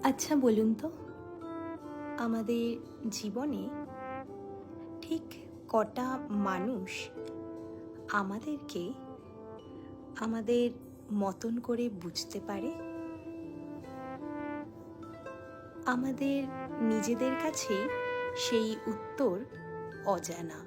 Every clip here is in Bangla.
আচ্ছা বলুন তো, আমাদের জীবনে ঠিক কটা মানুষ আমাদেরকে আমাদের মতন করে বুঝতে পারে? আমাদের নিজেদের কাছেই সেই উত্তর অজানা।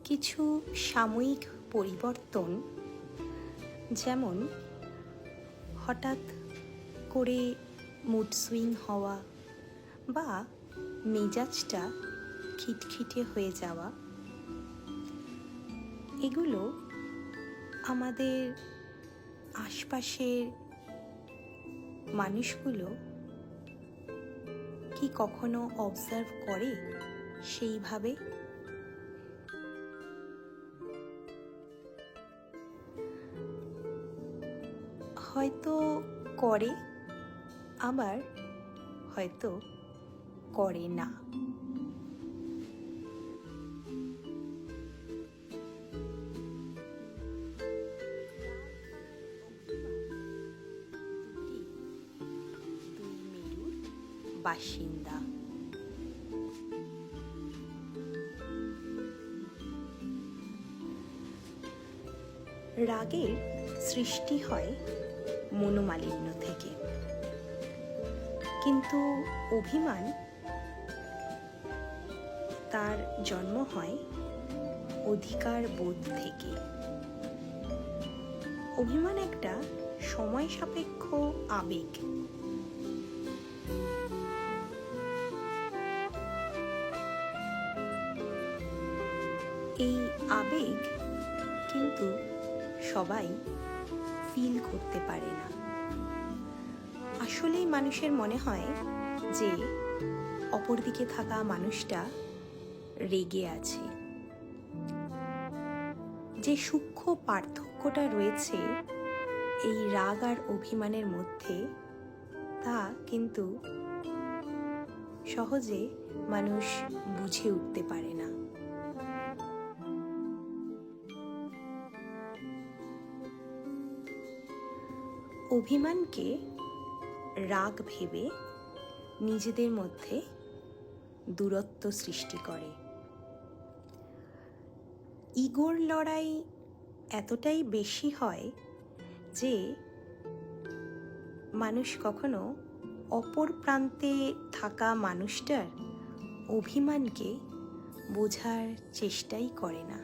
কিছু সাময়িক পরিবর্তন, যেমন হঠাৎ করে মুড সুইং হওয়া বা মেজাজটা খিটখিটে হয়ে যাওয়া, এগুলো আমাদের আশপাশের মানুষগুলো কি কখনো অবজার্ভ করে সেইভাবে? হয়তো করে, আবার হয়তো করে না। দুই মেরুর বাসিন্দা। রাগের সৃষ্টি হয় মনোমালিন্য থেকে, কিন্তু অভিমান তার জন্ম হয় অধিকার বোধ থেকে। অভিমান একটা সময় সাপেক্ষ আবেগ। এই আবেগ কিন্তু সবাই ফিল করতে পারে না। আসলেই মানুষের মনে হয় যে অপরদিকে থাকা মানুষটা রেগে আছে। যে সূক্ষ্ম পার্থক্যটা রয়েছে এই রাগ আর অভিমানের মধ্যে, তা কিন্তু সহজে মানুষ বুঝে উঠতে পারে না। অভিমানকে রাগ ভেবে নিজেদের মধ্যে দূরত্ব সৃষ্টি করে। ইগোর লড়াই এতটাই বেশি হয় যে মানুষ কখনো অপর প্রান্তে থাকা মানুষটার অভিমানকে বোঝার চেষ্টাই করে না।